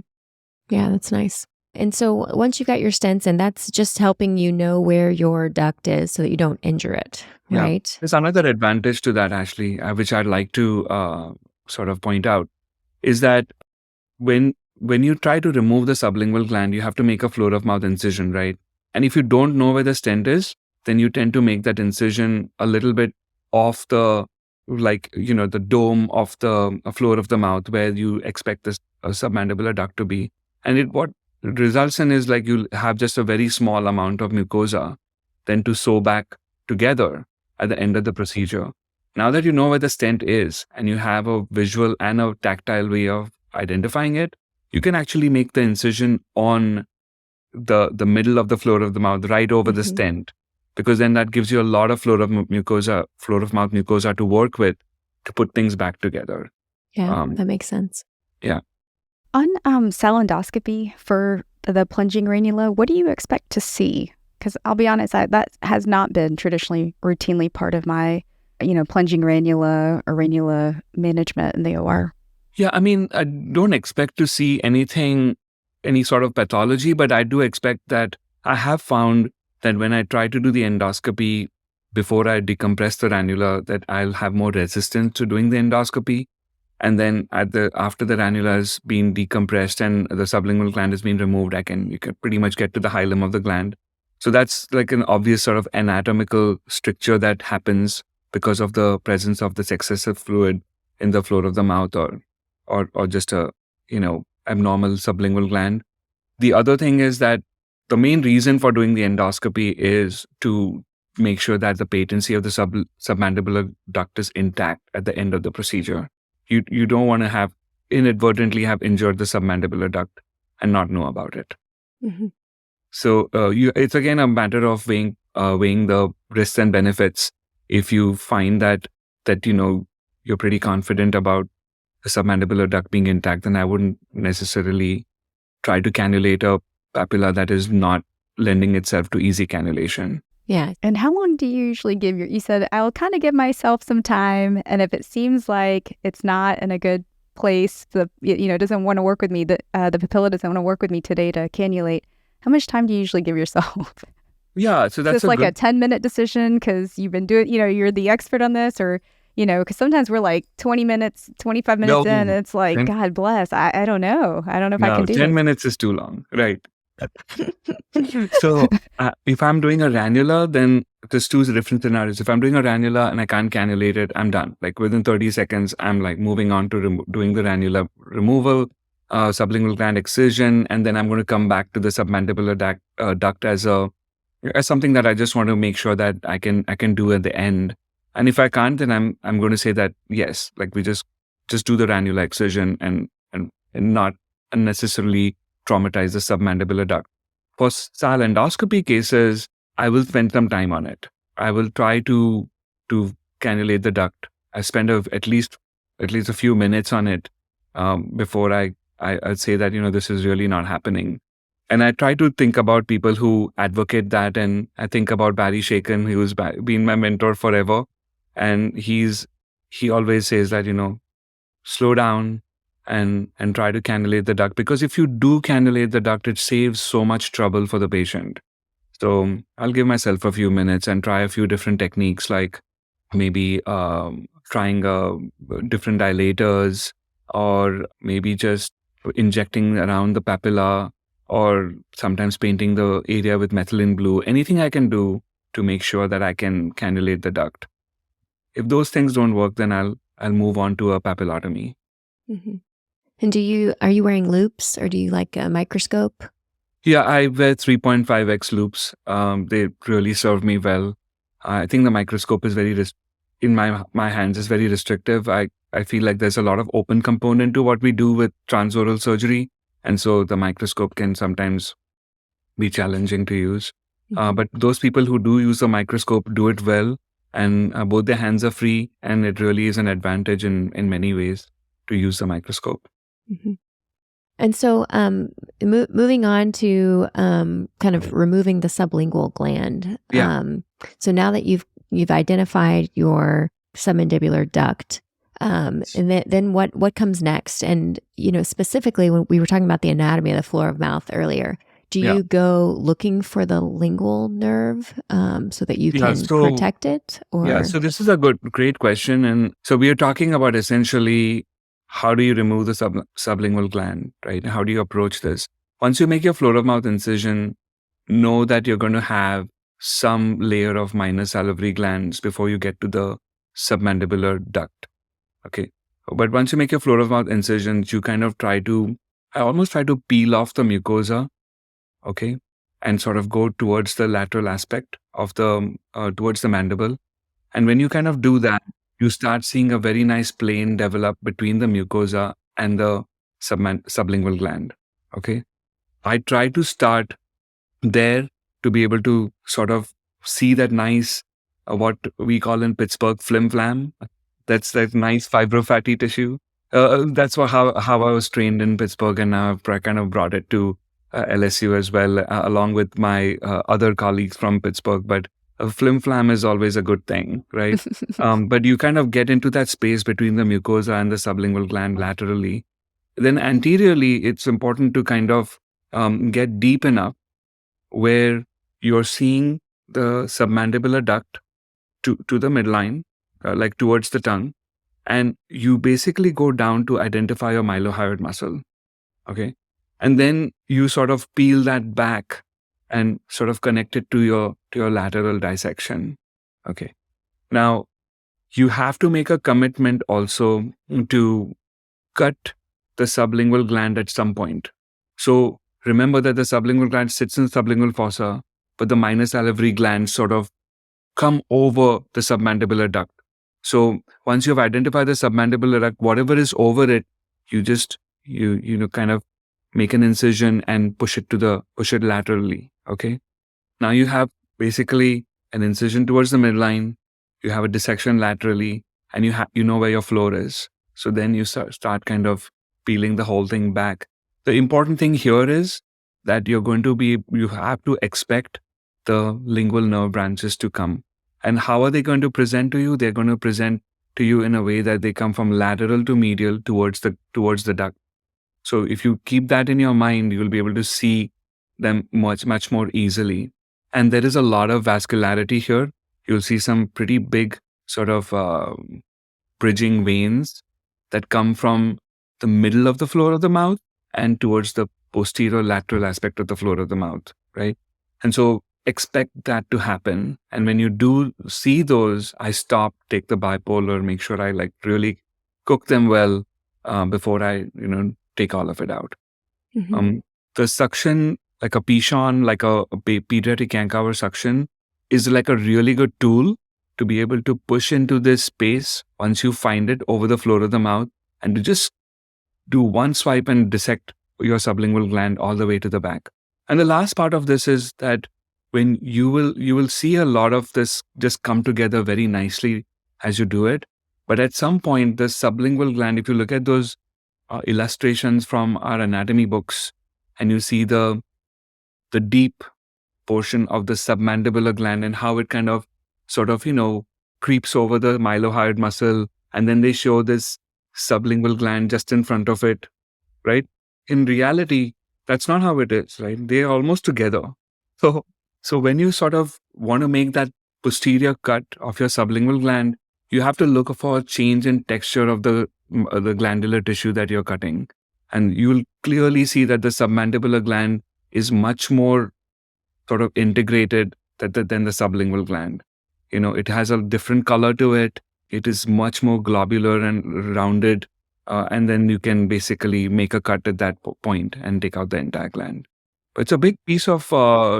Yeah, that's nice. And so once you got your stents in, that's just helping you know where your duct is so that you don't injure it, right? Yeah. There's another advantage to that, Ashley, which I'd like to sort of point out, is that when you try to remove the sublingual gland, you have to make a floor of mouth incision, right? And if you don't know where the stent is, then you tend to make that incision a little bit off the, the dome of the floor of the mouth where you expect the submandibular duct to be. And what results in is you'll have just a very small amount of mucosa then to sew back together at the end of the procedure. Now that you know where the stent is and you have a visual and a tactile way of identifying it, you can actually make the incision on the middle of the floor of the mouth, right over the stent, because then that gives you a lot of floor of mouth mucosa to work with to put things back together. Yeah, that makes sense. Yeah. On sialendoscopy for the plunging ranula, what do you expect to see? Because I'll be honest, that has not been traditionally routinely part of my, plunging ranula or ranula management in the OR. Yeah, I mean, I don't expect to see any sort of pathology, but I do expect that I have found that when I try to do the endoscopy before I decompress the ranula, that I'll have more resistance to doing the endoscopy. And then after the ranula has been decompressed and the sublingual gland has been removed, you can pretty much get to the hilum of the gland. So that's like an obvious sort of anatomical stricture that happens because of the presence of this excessive fluid in the floor of the mouth, or just a, abnormal sublingual gland. The other thing is that the main reason for doing the endoscopy is to make sure that the patency of the submandibular duct is intact at the end of the procedure. You don't want to inadvertently have injured the submandibular duct and not know about it. Mm-hmm. So it's again a matter of weighing the risks and benefits. If you find that you're pretty confident about the submandibular duct being intact, then I wouldn't necessarily try to cannulate a papilla that is not lending itself to easy cannulation. Yeah. And how long do you usually give you said, I'll kind of give myself some time, and if it seems like it's not in a good place, doesn't want to work with me, the papilla doesn't want to work with me today to cannulate, how much time do you usually give yourself? Yeah, so that's it's like a 10-minute decision because you've been doing, you're the expert on this, or, because sometimes we're like 20 minutes, 25 minutes in, and it's like, God bless, I don't know. I don't know if I can do 10 this. minutes is too long, right? So if I'm doing a ranula, then there's two different scenarios. If I'm doing a ranula and I can't cannulate it, I'm done. Like within 30 seconds, I'm like moving on to doing the ranula removal, sublingual gland excision, and then I'm going to come back to the submandibular duct as something that I just want to make sure that I can do at the end. And if I can't, then I'm going to say that yes, like we just do the ranula excision and not unnecessarily traumatize the submandibular duct. For sialendoscopy cases, I will spend some time on it. I will try to cannulate the duct. I spend at least a few minutes on it before I'd say that this is really not happening. And I try to think about people who advocate that, and I think about Barry Shaken, who's been my mentor forever, and he always says that slow down and try to cannulate the duct, because if you do cannulate the duct, it saves so much trouble for the patient. So I'll give myself a few minutes and try a few different techniques, like maybe trying different dilators, or maybe just injecting around the papilla, or sometimes painting the area with methylene blue. Anything I can do to make sure that I can cannulate the duct. If those things don't work, then I'll move on to a papillotomy. Mm-hmm. And are you wearing loops, or do you like a microscope? Yeah, I wear 3.5x loops. They really serve me well. I think the microscope is in my hands is very restrictive. I feel like there's a lot of open component to what we do with transoral surgery. And so the microscope can sometimes be challenging to use. Mm-hmm. But those people who do use the microscope do it well, and both their hands are free, and it really is an advantage in many ways to use the microscope. Mm-hmm. And so moving on to kind of removing the sublingual gland. Yeah. So now that you've identified your submandibular duct, and then what comes next? And specifically when we were talking about the anatomy of the floor of mouth earlier, do you go looking for the lingual nerve so that you can protect it? Or? Yeah, so this is a great question. And so we are talking about essentially how do you remove the sublingual gland, right? How do you approach this? Once you make your floor of mouth incision, know that you're going to have some layer of minor salivary glands before you get to the submandibular duct. Okay. But once you make your floor of mouth incisions, you kind of I almost try to peel off the mucosa, okay, and sort of go towards the lateral aspect of towards the mandible. And when you kind of do that, you start seeing a very nice plane develop between the mucosa and the sublingual gland, okay. I try to start there to be able to sort of see that nice, what we call in Pittsburgh, flim-flam. That's that nice fibrofatty tissue. That's how I was trained in Pittsburgh, and now I've kind of brought it to LSU as well, along with my other colleagues from Pittsburgh. But flim-flam is always a good thing, right? But you kind of get into that space between the mucosa and the sublingual gland laterally. Then anteriorly, it's important to kind of get deep enough where you're seeing the submandibular duct to the midline, like towards the tongue, and you basically go down to identify your mylohyoid muscle, okay? And then you sort of peel that back and sort of connect it to your lateral dissection. Okay. Now, you have to make a commitment also to cut the sublingual gland at some point. So remember that the sublingual gland sits in the sublingual fossa, but the minor salivary glands sort of come over the submandibular duct. So once you've identified the submandibular duct, whatever is over it, you just kind of make an incision and push it laterally. Okay. Now you have basically an incision towards the midline. You have a dissection laterally, and you know where your floor is. So then you start kind of peeling the whole thing back. The important thing here is that you have to expect the lingual nerve branches to come. And how are they going to present to you? They're going to present to you in a way that they come from lateral to medial towards the duct. So if you keep that in your mind, you'll be able to see them much, much more easily. And there is a lot of vascularity here. You'll see some pretty big sort of bridging veins that come from the middle of the floor of the mouth and towards the posterior lateral aspect of the floor of the mouth, right? And so expect that to happen. And when you do see those, I stop, take the bipolar, make sure I really cook them well before I, take all of it out. Mm-hmm. The suction, like a Pichon, like a pediatric Yankauer suction, is like a really good tool to be able to push into this space once you find it over the floor of the mouth, and to just do one swipe and dissect your sublingual gland all the way to the back. And the last part of this is that when you will see a lot of this just come together very nicely as you do it. But at some point, the sublingual gland, if you look at those illustrations from our anatomy books, and you see the deep portion of the submandibular gland and how it kind of sort of, creeps over the mylohyoid muscle, and then they show this sublingual gland just in front of it, right? In reality, that's not how it is, right? They're almost together. So when you sort of want to make that posterior cut of your sublingual gland, you have to look for a change in texture of the glandular tissue that you're cutting. And you'll clearly see that the submandibular gland is much more sort of integrated than the sublingual gland. It has a different color to it. It is much more globular and rounded. And then you can basically make a cut at that point and take out the entire gland. But it's a big piece of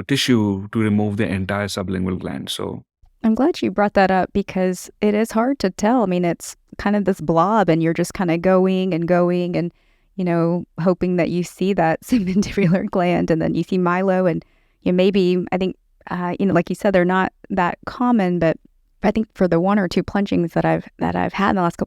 tissue to remove the entire sublingual gland. So I'm glad you brought that up, because it is hard to tell. I mean, it's kind of this blob, and you're just kind of going and, hoping that you see that submandibular gland, and then you see myelo, and maybe, I think, like you said, they're not that common, but I think for the one or two plungings that I've had in the last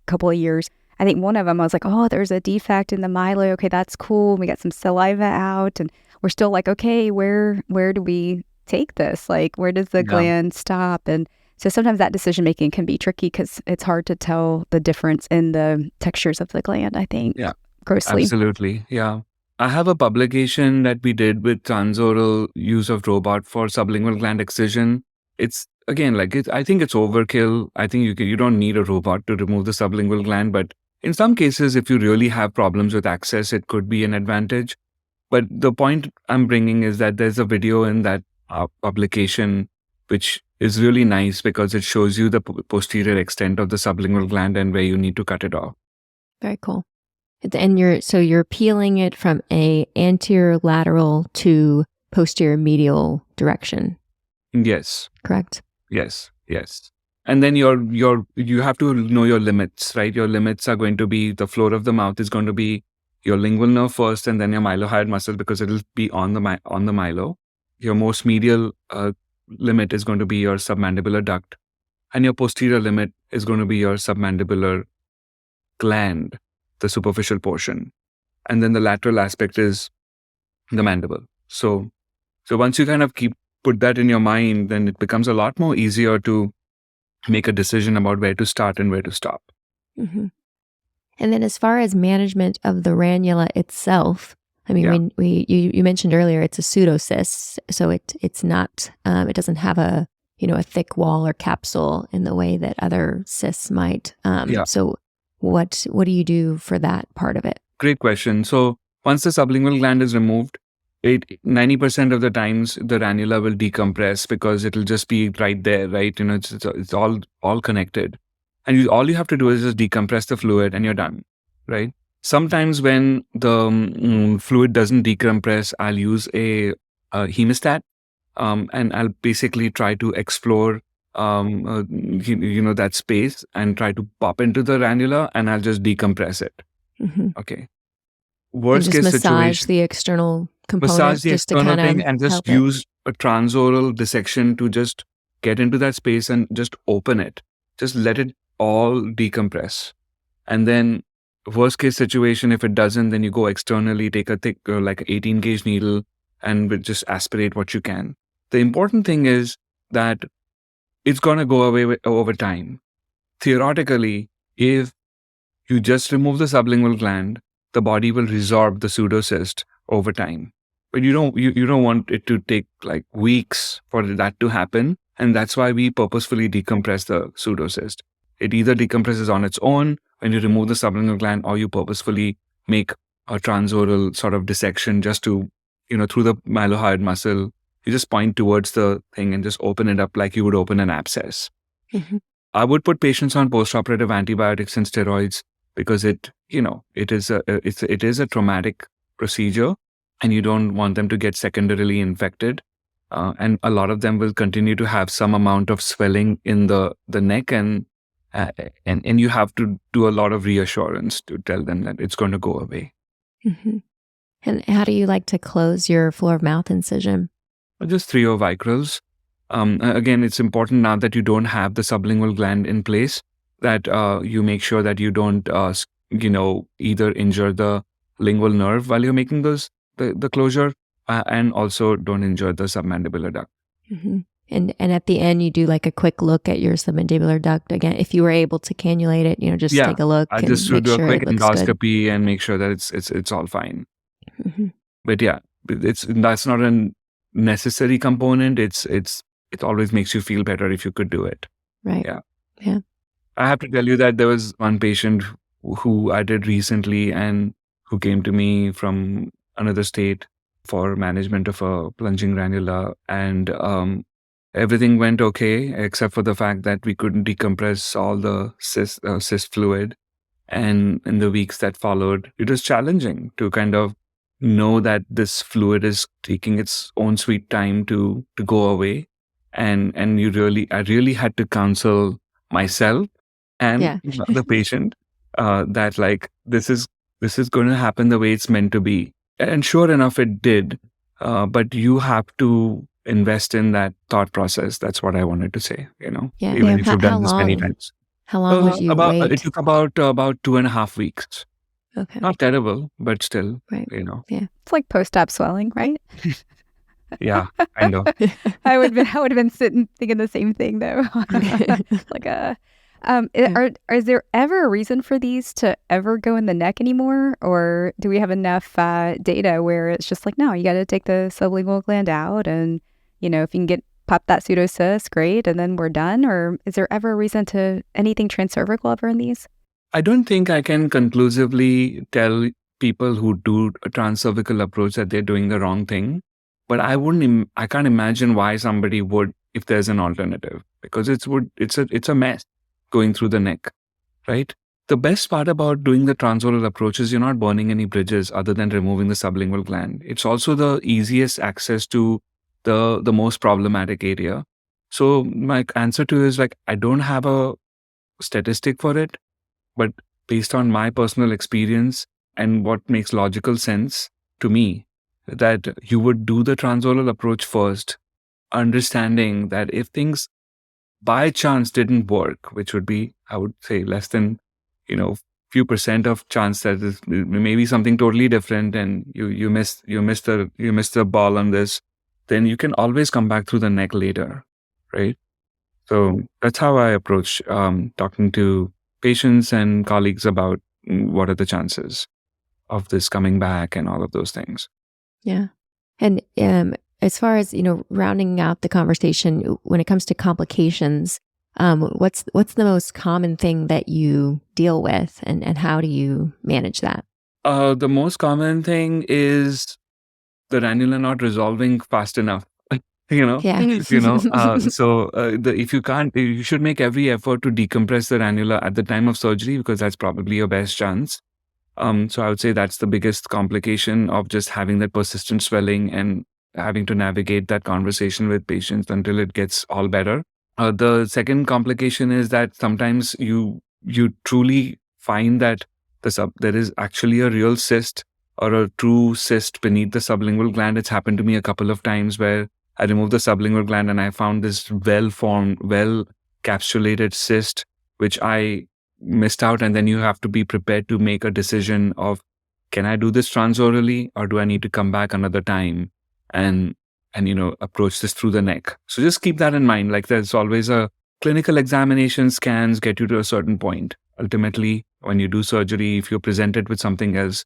couple of years, I think one of them I was like, oh, there's a defect in the myelo. Okay, that's cool. We got some saliva out, and we're still like, okay, where do we take this? Like, where does the gland stop? And so sometimes that decision making can be tricky, because it's hard to tell the difference in the textures of the gland, I think. Yeah, grossly. Absolutely. Yeah. I have a publication that we did with transoral use of robot for sublingual gland excision. It's again, I think it's overkill. I think you don't need a robot to remove the sublingual gland, but in some cases, if you really have problems with access, it could be an advantage. But the point I'm bringing is that there's a video in that publication which is really nice, because it shows you the posterior extent of the sublingual gland and where you need to cut it off. Very cool. And you're peeling it from a anterior lateral to posterior medial direction. Yes. Correct? Yes. And then you have to know your limits, right? Your limits are going to be the floor of the mouth is going to be your lingual nerve first, and then your mylohyoid muscle, because it'll be on the myelo. Your most medial limit is going to be your submandibular duct, and your posterior limit is going to be your submandibular gland, the superficial portion. And then the lateral aspect is the mandible. So once you kind of put that in your mind, then it becomes a lot more easier to make a decision about where to start and where to stop. Mm-hmm. And then as far as management of the ranula itself, I mean, you mentioned earlier it's a pseudocyst, so it's not it doesn't have a thick wall or capsule in the way that other cysts might. So what do you do for that part of it? Great question. So once the sublingual gland is removed, 90% of the times the ranula will decompress because it'll just be right there, right? It's all connected. And all you have to do is just decompress the fluid and you're done, right? Sometimes when the fluid doesn't decompress, I'll use a hemostat, and I'll basically try to explore that space and try to pop into the ranula, and I'll just decompress it. Okay. Worst case massage situation, the external component, massage the just to external kind thing of and just use a transoral dissection to just get into that space and just open it. Just let it all decompress. And then worst case situation, if it doesn't, then you go externally, take a thick, like 18 gauge needle and just aspirate what you can. The important thing is that it's going to go away over time. Theoretically, if you just remove the sublingual gland, the body will resorb the pseudocyst over time. But you don't want it to take like weeks for that to happen. And that's why we purposefully decompress the pseudocyst. It either decompresses on its own when you remove the sublingual gland, or you purposefully make a transoral sort of dissection just to, through the mylohyoid muscle, you just point towards the thing and just open it up like you would open an abscess. I would put patients on postoperative antibiotics and steroids because it is a traumatic procedure, and you don't want them to get secondarily infected. And a lot of them will continue to have some amount of swelling in the neck, and you have to do a lot of reassurance to tell them that it's going to go away. And how do you like to close your floor of mouth incision? Just 3 vicryls. Again, it's important now that you don't have the sublingual gland in place that you make sure that you don't, either injure the lingual nerve while you're making the closure, and also don't injure the submandibular duct. And at the end, you do like a quick look at your submandibular duct again. If you were able to cannulate it, just take a look. I just do a quick endoscopy and make sure that it's all fine. But yeah, that's not a necessary component. It always makes you feel better if you could do it. Right. Yeah. I have to tell you that there was one patient who I did recently and who came to me from another state for management of a plunging ranula, and everything went okay except for the fact that we couldn't decompress all the cyst fluid. And in the weeks that followed, it was challenging to kind of know that this fluid is taking its own sweet time to go away. And I really had to counsel myself and the patient that like this is going to happen the way it's meant to be. And sure enough, it did. But you have to invest in that thought process. That's what I wanted to say. Even if you've done this many times. How long would you wait? It took about 2.5 weeks. Okay. Not terrible, but still, right. Yeah. It's like post-op swelling, right? Yeah, I know. I would have been sitting thinking the same thing though. Is there ever a reason for these to ever go in the neck anymore, or do we have enough data where it's just like, no, you got to take the sublingual gland out, and if you can pop that pseudocyst, great, and then we're done? Or is there ever a reason to anything transcervical ever in these? I don't think I can conclusively tell people who do a transcervical approach that they're doing the wrong thing. But I can't imagine why somebody would if there's an alternative, because it's a mess going through the neck, right? The best part about doing the transoral approach is you're not burning any bridges other than removing the sublingual gland. It's also the easiest access to the most problematic area. So my answer to you is like, I don't have a statistic for it, but based on my personal experience and what makes logical sense to me, that you would do the transoral approach first, understanding that if things by chance didn't work, which would be, I would say, less than, few percent of chance that it may be something totally different, and you missed the ball on this, then you can always come back through the neck later, right? So that's how I approach talking to patients and colleagues about what are the chances of this coming back and all of those things. Yeah. And as far as, rounding out the conversation, when it comes to complications, what's the most common thing that you deal with, and how do you manage that? The most common thing is the ranula not resolving fast enough. Yeah. If you can't, you should make every effort to decompress the ranula at the time of surgery, because that's probably your best chance. So I would say that's the biggest complication of just having that persistent swelling and having to navigate that conversation with patients until it gets all better. The second complication is that sometimes you truly find that there is actually a real cyst or a true cyst beneath the sublingual gland. It's happened to me a couple of times where I removed the sublingual gland and I found this well-formed, well-capsulated cyst, which I missed out. And then you have to be prepared to make a decision of, can I do this transorally, or do I need to come back another time and approach this through the neck? So just keep that in mind. Like, there's always a clinical examination, scans get you to a certain point. Ultimately, when you do surgery, if you're presented with something else,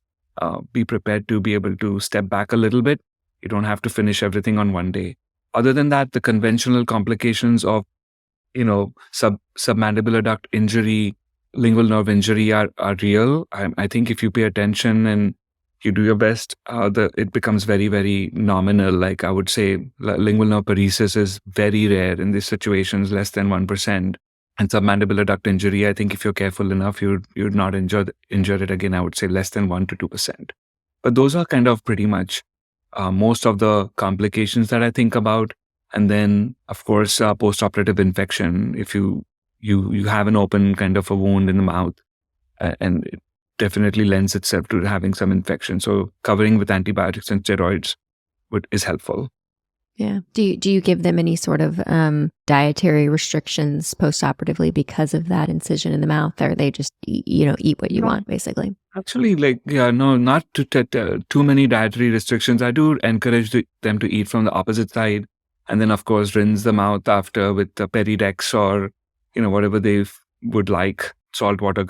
be prepared to be able to step back a little bit. You don't have to finish everything on one day. Other than that, the conventional complications of, submandibular duct injury, lingual nerve injury are real. I think if you pay attention and you do your best, it becomes very, very nominal. Like, I would say lingual nerve paresis is very rare in these situations, less than 1%. And submandibular duct injury, I think if you're careful enough, you'd not injure it again. I would say less than 1 to 2%. But those are kind of pretty much most of the complications that I think about. And then, of course, post-operative infection. If you have an open kind of a wound in the mouth, and it definitely lends itself to having some infection. So covering with antibiotics and steroids is helpful. Yeah. Do you give them any sort of dietary restrictions post-operatively because of that incision in the mouth, or they just eat what you want, basically? Actually, not too many dietary restrictions. I do encourage them to eat from the opposite side, and then of course rinse the mouth after with the Peridex or whatever they would like, salt water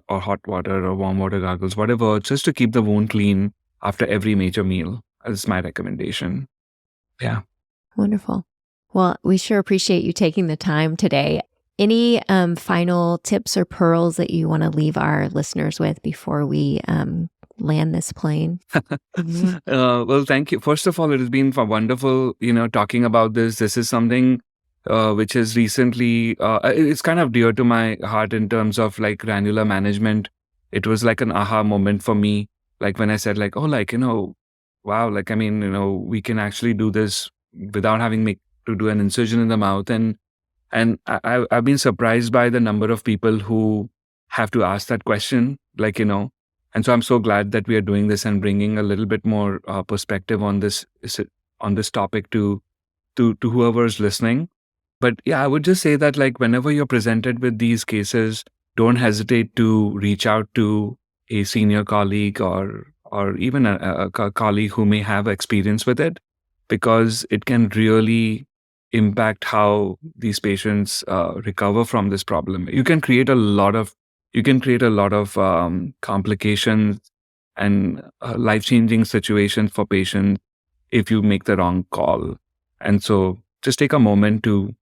or hot water or warm water gargles, whatever, just to keep the wound clean after every major meal. That's my recommendation. Yeah. Wonderful. Well, we sure appreciate you taking the time today. Any final tips or pearls that you want to leave our listeners with before we land this plane? Well, thank you. First of all, it has been wonderful, talking about this. This is something which is recently, it's kind of dear to my heart in terms of like ranula management. It was like an aha moment for me. Like when I said wow, we can actually do this without having to do an incision in the mouth. And I've been surprised by the number of people who have to ask that question, and so I'm so glad that we are doing this and bringing a little bit more perspective on this topic to whoever's listening. But yeah, I would just say that whenever you're presented with these cases, don't hesitate to reach out to a senior colleague or even a colleague who may have experience with it, because it can really impact how these patients recover from this problem. You can create a lot of complications and life-changing situations for patients if you make the wrong call. And so just take a moment to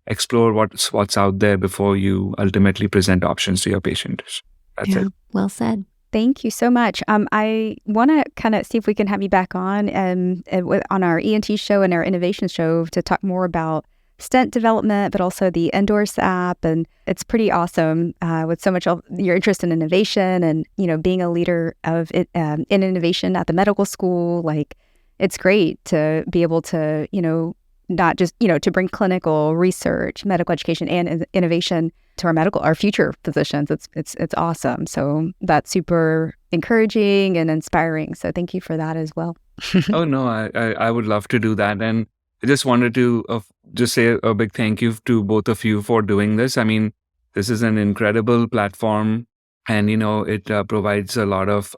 explore what's out there before you ultimately present options to your patient. That's it. Well said. Thank you so much. I want to kind of see if we can have you back on on our ENT show and our innovation show to talk more about stent development, but also the Endorse app. And it's pretty awesome with so much of your interest in innovation and, being a leader of it in innovation at the medical school. Like, it's great to be able to, not just, to bring clinical research, medical education, and innovation to our future physicians. It's awesome. So that's super encouraging and inspiring. So thank you for that as well. Oh no, I would love to do that. And I just wanted to just say a big thank you to both of you for doing this. I mean, this is an incredible platform, and it provides a lot of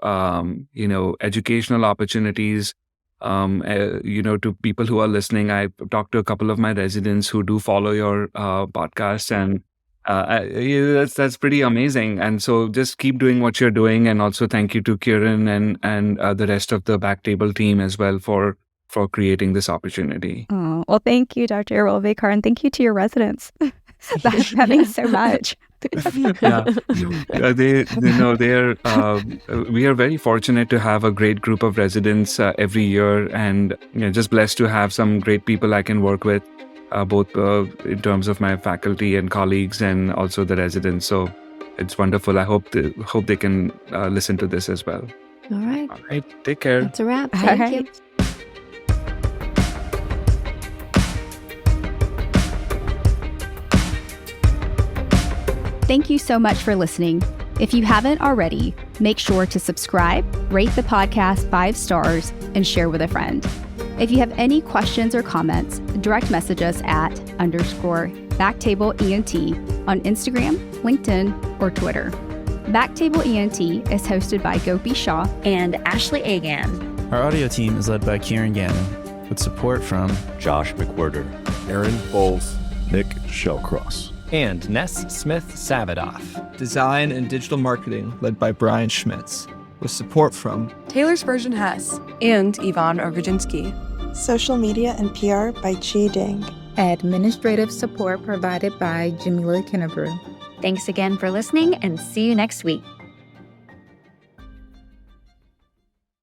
educational opportunities. To people who are listening. I talked to a couple of my residents who do follow your podcast, and that's pretty amazing. And so just keep doing what you're doing. And also thank you to Kieran and the rest of the BackTable team as well for creating this opportunity. Oh, well, thank you, Dr. Walvekar, and thank you to your residents. That means so much. Yeah, we are very fortunate to have a great group of residents every year, and just blessed to have some great people I can work with, both in terms of my faculty and colleagues, and also the residents. So it's wonderful. I hope they can listen to this as well. All right. All right, take care. That's a wrap. All Thank right. you. Thank you so much for listening. If you haven't already, make sure to subscribe, rate the podcast 5 stars, and share with a friend. If you have any questions or comments, direct message us at _BackTable ENT on Instagram, LinkedIn, or Twitter. BackTable ENT is hosted by Gopi Shah and Ashley Agan. Our audio team is led by Kieran Gannon, with support from Josh McWhirter, Aaron Bowles, Nick Shellcross, and Ness Smith-Savadoff. Design and digital marketing led by Brian Schmitz, with support from Taylor Spurgeon-Hess and Ivan Orgodzinsky. Social media and PR by Chi Ding. Administrative support provided by Jamila Kennebrew. Thanks again for listening, and see you next week.